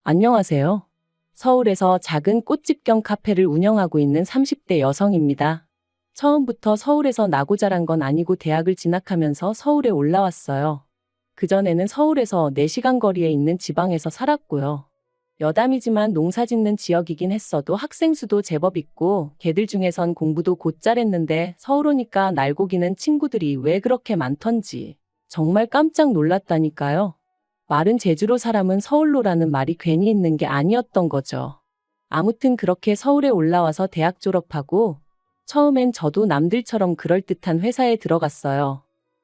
안녕하세요. 서울에서 작은 꽃집 겸 카페를 운영하고 있는 30대 여성입니다. 처음부터 서울에서 나고 자란 건 아니고 대학을 진학하면서 서울에 올라왔어요. 그전에는 서울에서 4시간 거리에 있는 지방에서 살았고요. 여담이지만 농사 짓는 지역이긴 했어도 학생 수도 제법 있고 걔들 중에선 공부도 곧잘 했는데 서울 오니까 날고기는 친구들이 왜 그렇게 많던지 정말 깜짝 놀랐다니까요. 마른 제주로 사람은 서울로라는 말이 괜히 있는 게 아니었던 거죠. 아무튼 그렇게 서울에 올라와서 대학 졸업하고 처음엔 저도 남들처럼 그럴듯한 회사에 들어갔어요.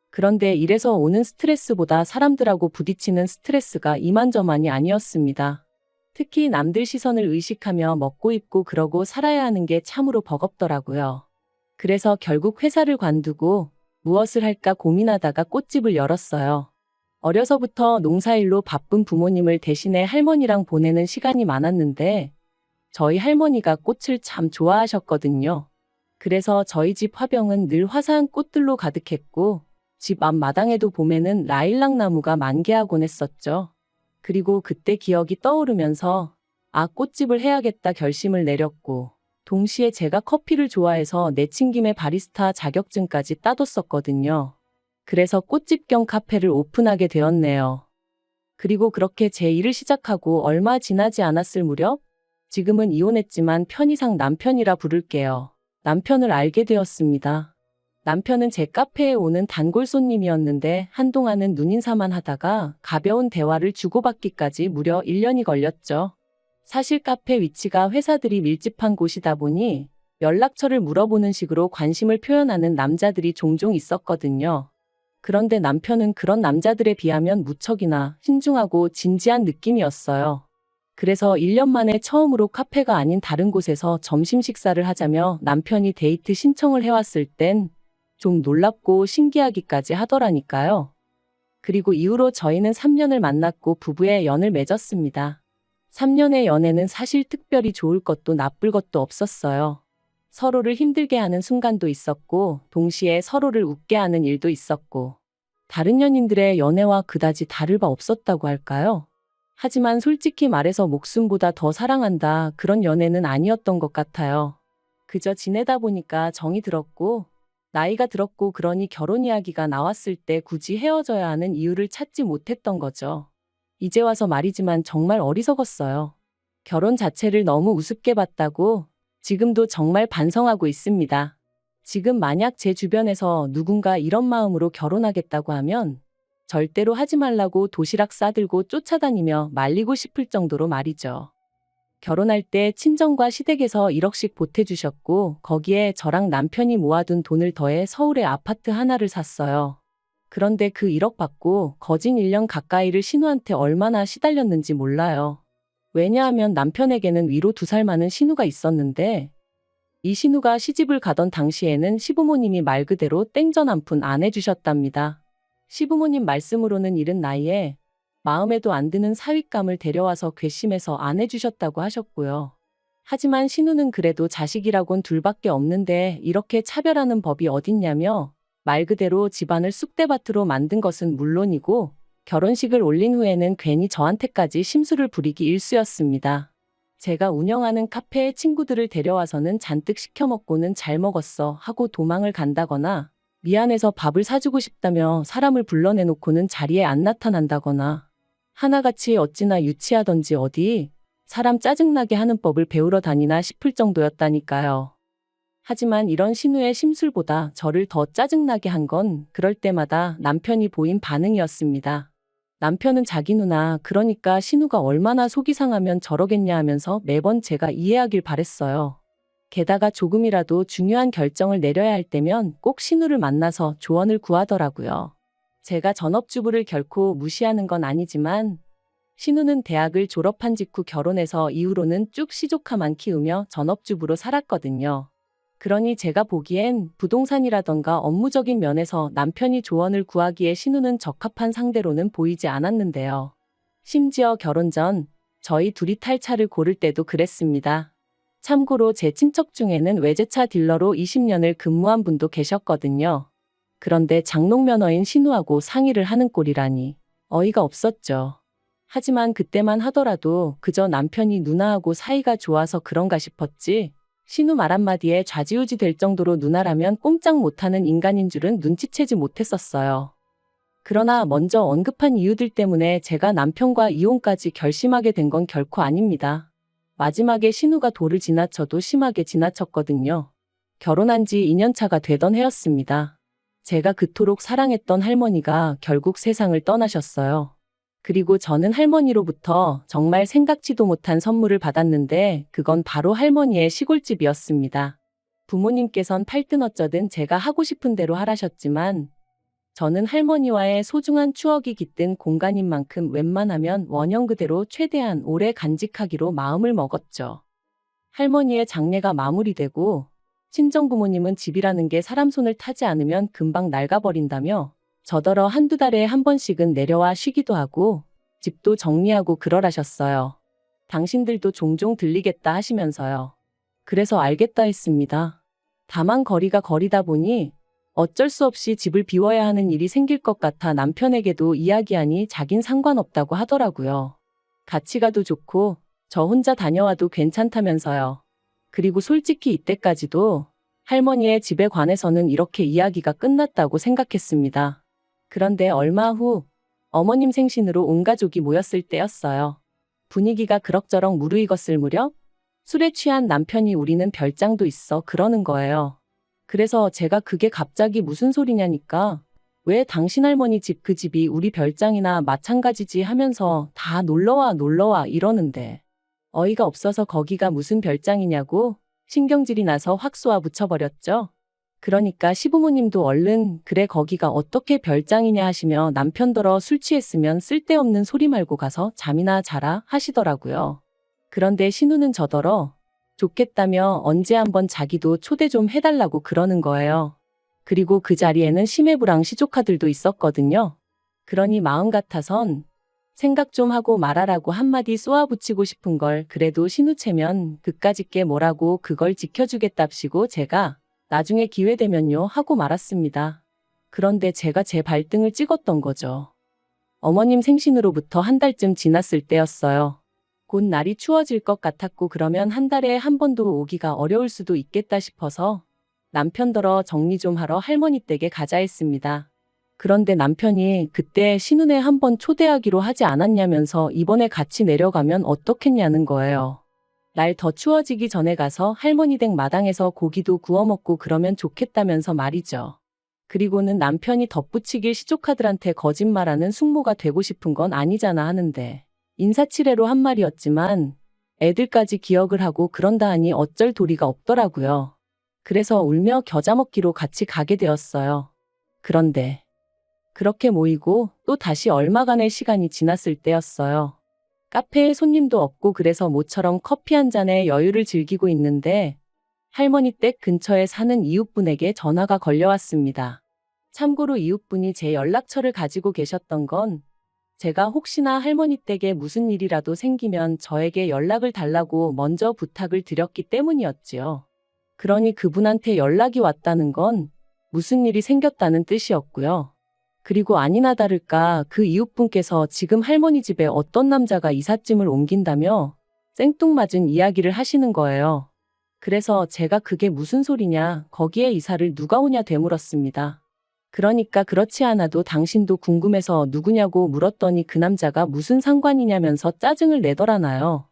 그런데 일에서 오는 스트레스보다 사람들하고 부딪히는 스트레스가 이만저만이 아니었습니다. 특히 남들 시선을 의식하며 먹고 입고 그러고 살아야 하는 게 참으로 버겁더라고요. 그래서 결국 회사를 관두고 무엇을 할까 고민하다가 꽃집을 열었어요. 어려서부터 농사일로 바쁜 부모님을 대신해 할머니랑 보내는 시간이 많았는데 저희 할머니가 꽃을 참 좋아하셨거든요. 그래서 저희 집 화병은 늘 화사한 꽃들로 가득했고 집 앞 마당에도 봄에는 라일락 나무가 만개하곤 했었죠. 그리고 그때 기억이 떠오르면서 꽃집을 해야겠다 결심을 내렸고 동시에 제가 커피를 좋아해서 내친김에 바리스타 자격증까지 따뒀었거든요. 그래서 꽃집 겸 카페를 오픈하게 되었네요. 그리고 그렇게 제 일을 시작하고 얼마 지나지 않았을 무렵 지금은 이혼했지만 편의상 남편이라 부를게요. 남편을 알게 되었습니다. 남편은 제 카페에 오는 단골 손님이었는데 한동안은 눈인사만 하다가 가벼운 대화를 주고받기까지 무려 1년이 걸렸죠. 사실 카페 위치가 회사들이 밀집한 곳이다 보니 연락처를 물어보는 식으로 관심을 표현하는 남자들이 종종 있었거든요. 그런데 남편은 그런 남자들에 비하면 무척이나 신중하고 진지한 느낌이었어요. 그래서 1년 만에 처음으로 카페가 아닌 다른 곳에서 점심 식사를 하자며 남편이 데이트 신청을 해왔을 땐 좀 놀랍고 신기하기까지 하더라니까요. 그리고 이후로 저희는 3년을 만났고 부부의 연을 맺었습니다. 3년의 연애는 사실 특별히 좋을 것도 나쁠 것도 없었어요. 서로를 힘들게 하는 순간도 있었고 동시에 서로를 웃게 하는 일도 있었고 다른 연인들의 연애와 그다지 다를 바 없었다고 할까요? 하지만 솔직히 말해서 목숨보다 더 사랑한다 그런 연애는 아니었던 것 같아요. 그저 지내다 보니까 정이 들었고 나이가 들었고 그러니 결혼 이야기가 나왔을 때 굳이 헤어져야 하는 이유를 찾지 못했던 거죠. 이제 와서 말이지만 정말 어리석었어요. 결혼 자체를 너무 우습게 봤다고 지금도 정말 반성하고 있습니다. 지금 만약 제 주변에서 누군가 이런 마음으로 결혼하겠다고 하면 절대로 하지 말라고 도시락 싸들고 쫓아다니며 말리고 싶을 정도로 말이죠. 결혼할 때 친정과 시댁에서 1억씩 보태주셨고 거기에 저랑 남편이 모아둔 돈을 더해 서울에 아파트 하나를 샀어요. 그런데 그 1억 받고 거진 1년 가까이를 신우한테 얼마나 시달렸는지 몰라요. 왜냐하면 남편에게는 위로 2살 많은 신우가 있었는데 이 신우가 시집을 가던 당시에는 시부모님이 말 그대로 땡전 한 푼 안 해주셨답니다. 시부모님 말씀으로는 이른 나이에 마음에도 안 드는 사윗감을 데려와서 괘씸해서 안 해주셨다고 하셨고요. 하지만 신우는 그래도 자식이라곤 둘밖에 없는데 이렇게 차별하는 법이 어딨냐며 말 그대로 집안을 쑥대밭으로 만든 것은 물론이고 결혼식을 올린 후에는 괜히 저한테까지 심술을 부리기 일쑤였습니다. 제가 운영하는 카페에 친구들을 데려와서는 잔뜩 시켜먹고는 잘 먹었어 하고 도망을 간다거나 미안해서 밥을 사주고 싶다며 사람을 불러내놓고는 자리에 안 나타난다거나 하나같이 어찌나 유치하던지 어디 사람 짜증나게 하는 법을 배우러 다니나 싶을 정도였다니까요. 하지만 이런 신우의 심술보다 저를 더 짜증나게 한 건 그럴 때마다 남편이 보인 반응이었습니다. 남편은 자기 누나 그러니까 신우가 얼마나 속이 상하면 저러겠냐 하면서 매번 제가 이해하길 바랬어요. 게다가 조금이라도 중요한 결정을 내려야 할 때면 꼭 신우를 만나서 조언을 구하더라고요. 제가 전업주부를 결코 무시하는 건 아니지만 신우는 대학을 졸업한 직후 결혼해서 이후로는 쭉 시조카만 키우며 전업주부로 살았거든요. 그러니 제가 보기엔 부동산이라던가 업무적인 면에서 남편이 조언을 구하기에 신우는 적합한 상대로는 보이지 않았는데요. 심지어 결혼 전 저희 둘이 탈 차를 고를 때도 그랬습니다. 참고로 제 친척 중에는 외제차 딜러로 20년을 근무한 분도 계셨거든요. 그런데 장롱 면허인 신우하고 상의를 하는 꼴이라니 어이가 없었죠. 하지만 그때만 하더라도 그저 남편이 누나하고 사이가 좋아서 그런가 싶었지, 신우 말 한마디에 좌지우지 될 정도로 누나라면 꼼짝 못하는 인간인 줄은 눈치채지 못했었어요. 그러나 먼저 언급한 이유들 때문에 제가 남편과 이혼까지 결심하게 된 건 결코 아닙니다. 마지막에 신우가 도를 지나쳐도 심하게 지나쳤거든요. 결혼한 지 2년 차가 되던 해였습니다. 제가 그토록 사랑했던 할머니가 결국 세상을 떠나셨어요. 그리고 저는 할머니로부터 정말 생각지도 못한 선물을 받았는데 그건 바로 할머니의 시골집이었습니다. 부모님께선 팔든 어쩌든 제가 하고 싶은 대로 하라셨지만 저는 할머니와의 소중한 추억이 깃든 공간인 만큼 웬만하면 원형 그대로 최대한 오래 간직하기로 마음을 먹었죠. 할머니의 장례가 마무리되고 친정부모님은 집이라는 게 사람 손을 타지 않으면 금방 낡아버린다며 저더러 한두 달에 한 번씩은 내려와 쉬기도 하고 집도 정리하고 그러라셨어요. 당신들도 종종 들리겠다 하시면서요. 그래서 알겠다 했습니다. 다만 거리가 거리다 보니 어쩔 수 없이 집을 비워야 하는 일이 생길 것 같아 남편에게도 이야기하니 자긴 상관없다고 하더라고요. 같이 가도 좋고 저 혼자 다녀와도 괜찮다면서요. 그리고 솔직히 이때까지도 할머니의 집에 관해서는 이렇게 이야기가 끝났다고 생각했습니다. 그런데 얼마 후 어머님 생신으로 온 가족이 모였을 때였어요. 분위기가 그럭저럭 무르익었을 무렵 술에 취한 남편이 우리는 별장도 있어 그러는 거예요. 그래서 제가 그게 갑자기 무슨 소리냐니까 왜 당신 할머니 집 그 집이 우리 별장이나 마찬가지지 하면서 다 놀러와 이러는데 어이가 없어서 거기가 무슨 별장이냐고 신경질이 나서 확 쏘아 붙여버렸죠. 그러니까 시부모님도 얼른 그래 거기가 어떻게 별장이냐 하시며 남편더러 술 취했으면 쓸데없는 소리 말고 가서 잠이나 자라 하시더라고요. 그런데 신우는 저더러 좋겠다며 언제 한번 자기도 초대 좀 해달라고 그러는 거예요. 그리고 그 자리에는 시매부랑 시조카들도 있었거든요. 그러니 마음 같아선 생각 좀 하고 말하라고 한마디 쏘아붙이고 싶은 걸 그래도 신우체면 그까짓 게 뭐라고 그걸 지켜주겠답시고 제가 나중에 기회 되면요 하고 말았습니다. 그런데 제가 제 발등을 찍었던 거죠. 어머님 생신으로부터 한 달쯤 지났을 때였어요. 곧 날이 추워질 것 같았고 그러면 한 달에 한 번도 오기가 어려울 수도 있겠다 싶어서 남편더러 정리 좀 하러 할머니 댁에 가자 했습니다. 그런데 남편이 그때 신혼에 한번 초대하기로 하지 않았냐면서 이번에 같이 내려가면 어떻겠냐는 거예요. 날 더 추워지기 전에 가서 할머니 댁 마당에서 고기도 구워 먹고 그러면 좋겠다면서 말이죠. 그리고는 남편이 덧붙이길 시조카들한테 거짓말하는 숙모가 되고 싶은 건 아니잖아 하는데 인사치레로 한 말이었지만 애들까지 기억을 하고 그런다 하니 어쩔 도리가 없더라고요. 그래서 울며 겨자 먹기로 같이 가게 되었어요. 그런데 그렇게 모이고 또 다시 얼마간의 시간이 지났을 때였어요. 카페에 손님도 없고 그래서 모처럼 커피 한 잔에 여유를 즐기고 있는데 할머니 댁 근처에 사는 이웃분에게 전화가 걸려왔습니다. 참고로 이웃분이 제 연락처를 가지고 계셨던 건 제가 혹시나 할머니 댁에 무슨 일이라도 생기면 저에게 연락을 달라고 먼저 부탁을 드렸기 때문이었지요. 그러니 그분한테 연락이 왔다는 건 무슨 일이 생겼다는 뜻이었고요. 그리고 아니나 다를까 그 이웃분께서 지금 할머니 집에 어떤 남자가 이삿짐을 옮긴다며 생뚱맞은 이야기를 하시는 거예요. 그래서 제가 그게 무슨 소리냐, 거기에 이사를 누가 오냐 되물었습니다. 그러니까 그렇지 않아도 당신도 궁금해서 누구냐고 물었더니 그 남자가 무슨 상관이냐면서 짜증을 내더라나요.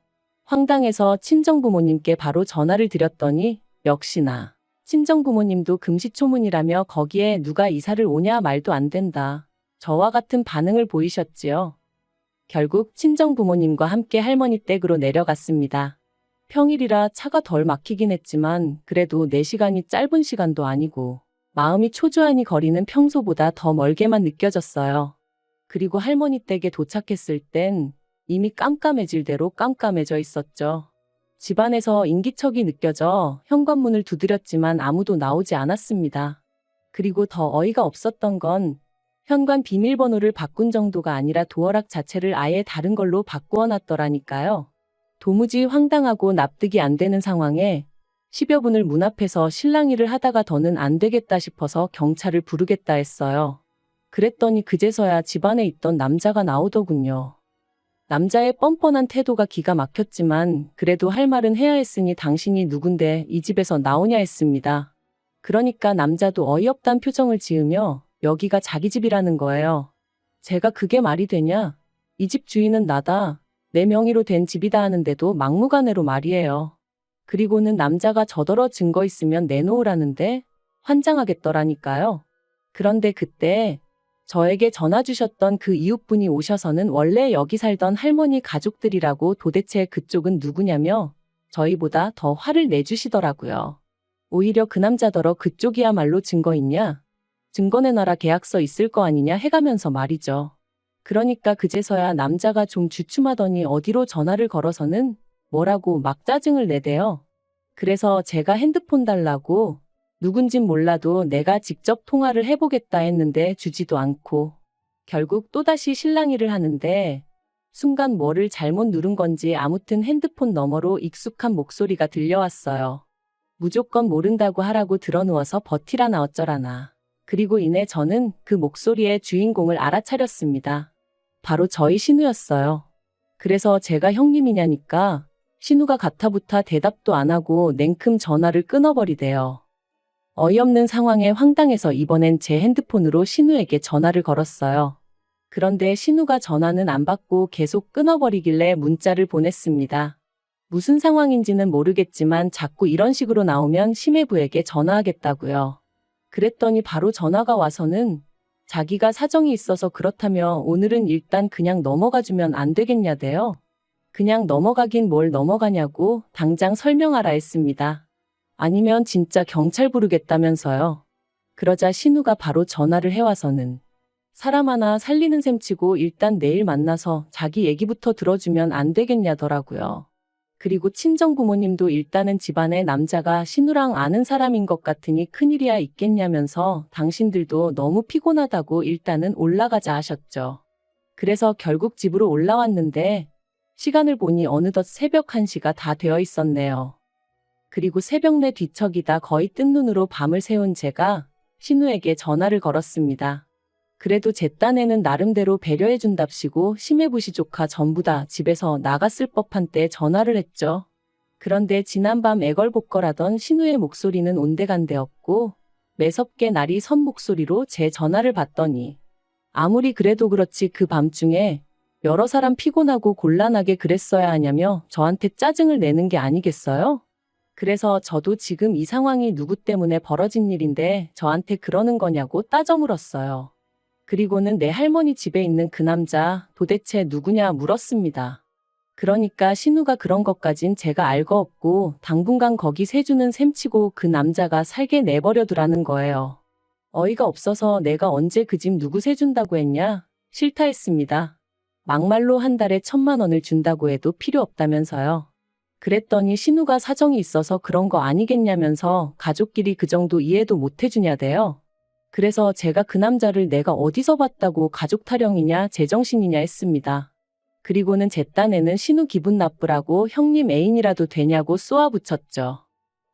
황당해서 친정부모님께 바로 전화를 드렸더니 역시나 친정부모님도 금시초문이라며 거기에 누가 이사를 오냐 말도 안 된다. 저와 같은 반응을 보이셨지요. 결국 친정부모님과 함께 할머니 댁으로 내려갔습니다. 평일이라 차가 덜 막히긴 했지만 그래도 4시간이 짧은 시간도 아니고 마음이 초조하니 거리는 평소보다 더 멀게만 느껴졌어요. 그리고 할머니 댁에 도착했을 땐 이미 깜깜해질 대로 깜깜해져 있었죠. 집안에서 인기척이 느껴져 현관문을 두드렸지만 아무도 나오지 않았습니다. 그리고 더 어이가 없었던 건 현관 비밀번호를 바꾼 정도가 아니라 도어락 자체를 아예 다른 걸로 바꾸어 놨더라니까요. 도무지 황당하고 납득이 안 되는 상황에 10여 분을 문 앞에서 실랑이를 하다가 더는 안 되겠다 싶어서 경찰을 부르겠다 했어요. 그랬더니 그제서야 집안에 있던 남자가 나오더군요. 남자의 뻔뻔한 태도가 기가 막혔지만 그래도 할 말은 해야 했으니 당신이 누군데 이 집에서 나오냐 했습니다. 그러니까 남자도 어이없단 표정을 지으며 여기가 자기 집이라는 거예요. 제가 그게 말이 되냐? 이 집 주인은 나다. 내 명의로 된 집이다 하는데도 막무가내로 말이에요. 그리고는 남자가 저더러 증거 있으면 내놓으라는데 환장하겠더라니까요. 그런데 그때 저에게 전화 주셨던 그 이웃분이 오셔서는 원래 여기 살던 할머니 가족들이라고 도대체 그쪽은 누구냐며 저희보다 더 화를 내주시더라고요. 오히려 그 남자더러 그쪽이야말로 증거 있냐? 증거 내놔라 계약서 있을 거 아니냐 해가면서 말이죠. 그러니까 그제서야 남자가 좀 주춤하더니 어디로 전화를 걸어서는 뭐라고 막 짜증을 내대요. 그래서 제가 핸드폰 달라고 누군진 몰라도 내가 직접 통화를 해보겠다 했는데 주지도 않고 결국 또다시 실랑이를 하는데 순간 뭐를 잘못 누른 건지 아무튼 핸드폰 너머로 익숙한 목소리가 들려왔어요. 무조건 모른다고 하라고 들어누워서 버티라나 어쩌라나. 그리고 이내 저는 그 목소리의 주인공을 알아차렸습니다. 바로 저희 신우였어요. 그래서 제가 형님이냐니까 신우가 가타부타 대답도 안 하고 냉큼 전화를 끊어버리대요. 어이없는 상황에 황당해서 이번엔 제 핸드폰으로 신우에게 전화를 걸었어요. 그런데 신우가 전화는 안 받고 계속 끊어버리길래 문자를 보냈습니다. 무슨 상황인지는 모르겠지만 자꾸 이런 식으로 나오면 심해부에게 전화하겠다고요. 그랬더니 바로 전화가 와서는 자기가 사정이 있어서 그렇다며 오늘은 일단 그냥 넘어가주면 안 되겠냐대요. 그냥 넘어가긴 뭘 넘어가냐고 당장 설명하라 했습니다. 아니면 진짜 경찰 부르겠다면서요. 그러자 신우가 바로 전화를 해와서는 사람 하나 살리는 셈 치고 일단 내일 만나서 자기 얘기부터 들어주면 안 되겠냐더라고요. 그리고 친정부모님도 일단은 집안에 남자가 신우랑 아는 사람인 것 같으니 큰일이야 있겠냐면서 당신들도 너무 피곤하다고 일단은 올라가자 하셨죠. 그래서 결국 집으로 올라왔는데 시간을 보니 어느덧 새벽 1시가 다 되어 있었네요. 그리고 새벽 내 뒤척이다 거의 뜬 눈으로 밤을 새운 제가 신우에게 전화를 걸었습니다. 그래도 제 딴에는 나름대로 배려해준답시고 심해부시 조카 전부 다 집에서 나갔을 법한 때 전화를 했죠. 그런데 지난밤 애걸복걸하던 신우의 목소리는 온데간데없고 매섭게 날이 선 목소리로 제 전화를 받더니 아무리 그래도 그렇지 그 밤중에 여러 사람 피곤하고 곤란하게 그랬어야 하냐며 저한테 짜증을 내는 게 아니겠어요? 그래서 저도 지금 이 상황이 누구 때문에 벌어진 일인데 저한테 그러는 거냐고 따져 물었어요. 그리고는 내 할머니 집에 있는 그 남자 도대체 누구냐 물었습니다. 그러니까 신우가 그런 것까진 제가 알 거 없고 당분간 거기 세주는 셈치고 그 남자가 살게 내버려두라는 거예요. 어이가 없어서 내가 언제 그 집 누구 세준다고 했냐? 싫다 했습니다. 막말로 한 달에 1,000만 원을 준다고 해도 필요 없다면서요. 그랬더니 신우가 사정이 있어서 그런 거 아니겠냐면서 가족끼리 그 정도 이해도 못 해주냐대요. 그래서 제가 그 남자를 내가 어디서 봤다고 가족 타령이냐 제정신이냐 했습니다. 그리고는 제 딴에는 신우 기분 나쁘라고 형님 애인이라도 되냐고 쏘아붙였죠.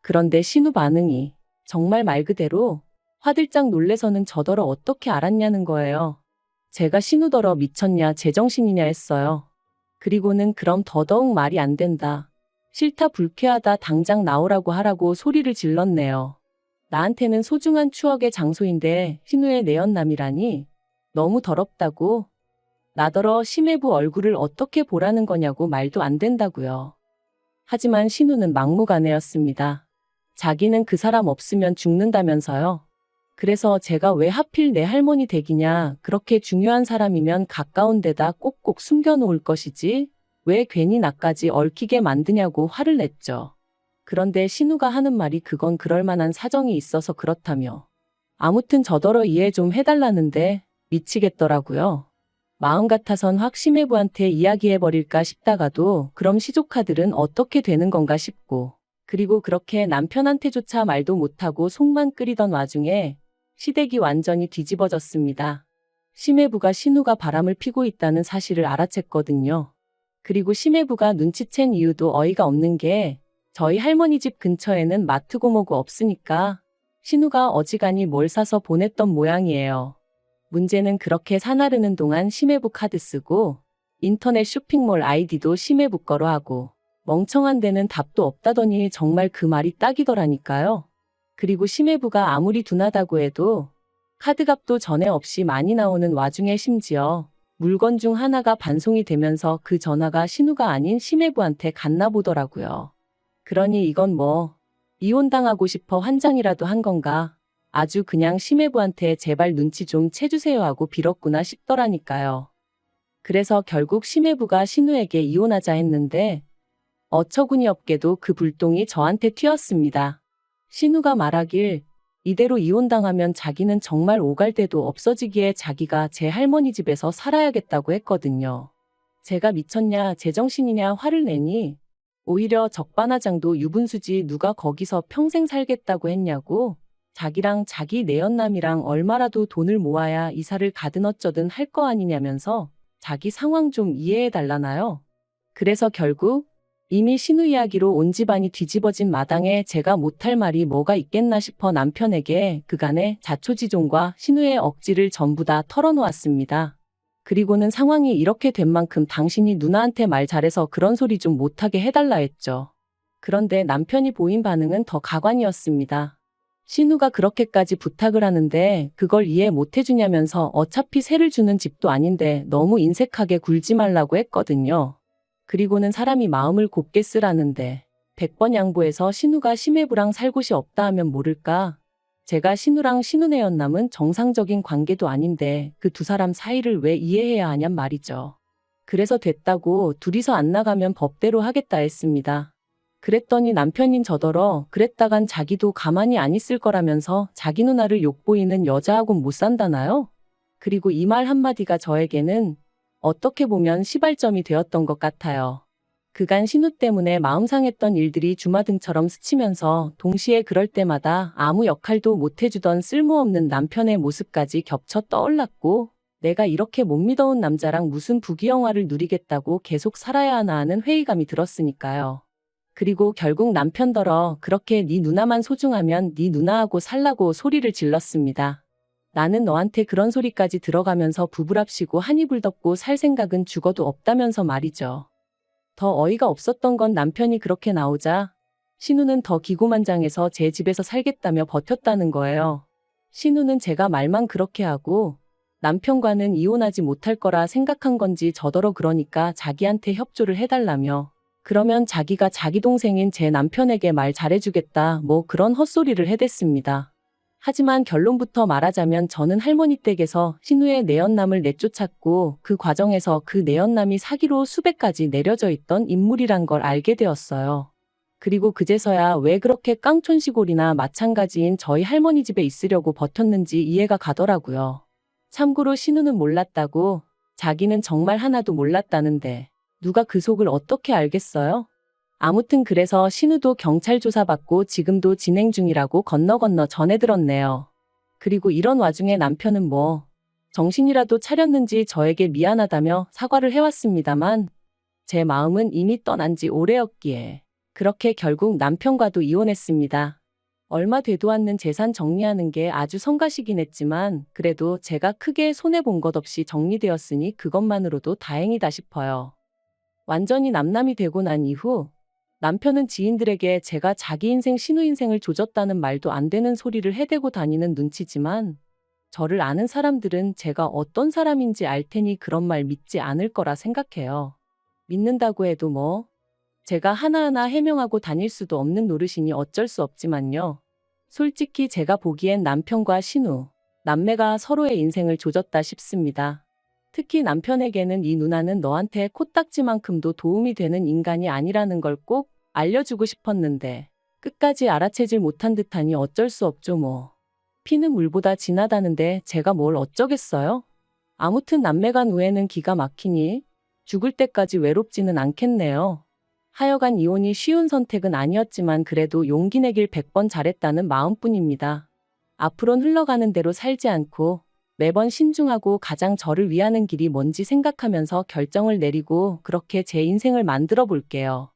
그런데 신우 반응이 정말 말 그대로 화들짝 놀래서는 저더러 어떻게 알았냐는 거예요. 제가 신우더러 미쳤냐 제정신이냐 했어요. 그리고는 그럼 더더욱 말이 안 된다. 싫다 불쾌하다 당장 나오라고 하라고 소리를 질렀네요. 나한테는 소중한 추억의 장소인데 신우의 내연남이라니 너무 더럽다고. 나더러 심해부 얼굴을 어떻게 보라는 거냐고 말도 안 된다고요. 하지만 신우는 막무가내였습니다. 자기는 그 사람 없으면 죽는다면서요. 그래서 제가 왜 하필 내 할머니 댁이냐 그렇게 중요한 사람이면 가까운 데다 꼭꼭 숨겨놓을 것이지 왜 괜히 나까지 얽히게 만드냐고 화를 냈죠. 그런데 신우가 하는 말이 그건 그럴 만한 사정이 있어서 그렇다며. 아무튼 저더러 이해 좀 해달라는데 미치겠더라고요. 마음 같아선 확 심해부한테 이야기해버릴까 싶다가도 그럼 시조카들은 어떻게 되는 건가 싶고 그리고 그렇게 남편한테조차 말도 못하고 속만 끓이던 와중에 시댁이 완전히 뒤집어졌습니다. 심해부가 신우가 바람을 피고 있다는 사실을 알아챘거든요. 그리고 심해부가 눈치챈 이유도 어이가 없는 게 저희 할머니 집 근처에는 마트고 뭐고 없으니까 신우가 어지간히 뭘 사서 보냈던 모양이에요. 문제는 그렇게 사나르는 동안 심해부 카드 쓰고 인터넷 쇼핑몰 아이디도 심해부 거로 하고 멍청한 데는 답도 없다더니 정말 그 말이 딱이더라니까요. 그리고 심해부가 아무리 둔하다고 해도 카드값도 전에 없이 많이 나오는 와중에 심지어 물건 중 하나가 반송이 되면서 그 전화가 신우가 아닌 심해부한테 갔나 보더라고요. 그러니 이건 뭐 이혼당하고 싶어 환장이라도 한 건가? 아주 그냥 심해부한테 제발 눈치 좀 채주세요 하고 빌었구나 싶더라니까요. 그래서 결국 심해부가 신우에게 이혼하자 했는데 어처구니 없게도 그 불똥이 저한테 튀었습니다. 신우가 말하길 이대로 이혼당하면 자기는 정말 오갈 데도 없어지기에 자기가 제 할머니 집에서 살아야겠다고 했거든요. 제가 미쳤냐 제정신이냐 화를 내니 오히려 적반하장도 유분수지 누가 거기서 평생 살겠다고 했냐고 자기랑 자기 내연남이랑 얼마라도 돈을 모아야 이사를 가든 어쩌든 할 거 아니냐면서 자기 상황 좀 이해해 달라나요. 그래서 결국 이미 신우 이야기로 온 집안이 뒤집어진 마당에 제가 못할 말이 뭐가 있겠나 싶어 남편에게 그간의 자초지종과 신우의 억지를 전부 다 털어놓았습니다. 그리고는 상황이 이렇게 된 만큼 당신이 누나한테 말 잘해서 그런 소리 좀 못하게 해달라 했죠. 그런데 남편이 보인 반응은 더 가관이었습니다. 신우가 그렇게까지 부탁을 하는데 그걸 이해 못 해주냐면서 어차피 세를 주는 집도 아닌데 너무 인색하게 굴지 말라고 했거든요. 그리고는 사람이 마음을 곱게 쓰라는데 100번 양보해서 신우가 심해부랑 살 곳이 없다 하면 모를까? 제가 신우랑 신우네 연남은 정상적인 관계도 아닌데 그 두 사람 사이를 왜 이해해야 하냔 말이죠. 그래서 됐다고 둘이서 안 나가면 법대로 하겠다 했습니다. 그랬더니 남편인 저더러 그랬다간 자기도 가만히 안 있을 거라면서 자기 누나를 욕보이는 여자하고는 못 산다나요? 그리고 이 말 한마디가 저에게는 어떻게 보면 시발점이 되었던 것 같아요. 그간 신우 때문에 마음 상했던 일들이 주마등처럼 스치면서 동시에 그럴 때마다 아무 역할도 못 해주던 쓸모없는 남편의 모습까지 겹쳐 떠올랐고 내가 이렇게 못 믿어온 남자랑 무슨 부귀영화를 누리겠다고 계속 살아야 하나 하는 회의감이 들었으니까요. 그리고 결국 남편더러 그렇게 네 누나만 소중하면 네 누나하고 살라고 소리를 질렀습니다. 나는 너한테 그런 소리까지 들어가면서 부부랍시고 한 이불 덮고 살 생각은 죽어도 없다면서 말이죠. 더 어이가 없었던 건 남편이 그렇게 나오자 신우는 더 기고만장해서 제 집에서 살겠다며 버텼다는 거예요. 신우는 제가 말만 그렇게 하고 남편과는 이혼하지 못할 거라 생각한 건지 저더러 그러니까 자기한테 협조를 해달라며 그러면 자기가 자기 동생인 제 남편에게 말 잘해주겠다 뭐 그런 헛소리를 해댔습니다. 하지만 결론부터 말하자면 저는 할머니 댁에서 신우의 내연남을 내쫓았고 그 과정에서 그 내연남이 사기로 수백 가지 내려져 있던 인물이란 걸 알게 되었어요. 그리고 그제서야 왜 그렇게 깡촌시골이나 마찬가지인 저희 할머니 집에 있으려고 버텼는지 이해가 가더라고요. 참고로 신우는 몰랐다고 자기는 정말 하나도 몰랐다는데 누가 그 속을 어떻게 알겠어요? 아무튼 그래서 신우도 경찰 조사받고 지금도 진행 중이라고 건너 전해 들었네요. 그리고 이런 와중에 남편은 뭐 정신이라도 차렸는지 저에게 미안하다며 사과를 해왔습니다만 제 마음은 이미 떠난 지 오래였기에 그렇게 결국 남편과도 이혼했습니다. 얼마 되도 않는 재산 정리하는 게 아주 성가시긴 했지만 그래도 제가 크게 손해본 것 없이 정리되었으니 그것만으로도 다행이다 싶어요. 완전히 남남이 되고 난 이후 남편은 지인들에게 제가 자기 인생 신우 인생을 조졌다는 말도 안 되는 소리를 해대고 다니는 눈치지만 저를 아는 사람들은 제가 어떤 사람인지 알 테니 그런 말 믿지 않을 거라 생각해요. 믿는다고 해도 뭐 제가 하나하나 해명하고 다닐 수도 없는 노릇이니 어쩔 수 없지만요. 솔직히 제가 보기엔 남편과 신우, 남매가 서로의 인생을 조졌다 싶습니다. 특히 남편에게는 이 누나는 너한테 코딱지만큼도 도움이 되는 인간이 아니라는 걸 꼭 알려주고 싶었는데 끝까지 알아채질 못한 듯하니 어쩔 수 없죠 뭐. 피는 물보다 진하다는데 제가 뭘 어쩌겠어요? 아무튼 남매간 우애는 기가 막히니 죽을 때까지 외롭지는 않겠네요. 하여간 이혼이 쉬운 선택은 아니었지만 그래도 용기 내길 100번 잘했다는 마음뿐입니다. 앞으론 흘러가는 대로 살지 않고 매번 신중하고 가장 저를 위하는 길이 뭔지 생각하면서 결정을 내리고 그렇게 제 인생을 만들어 볼게요.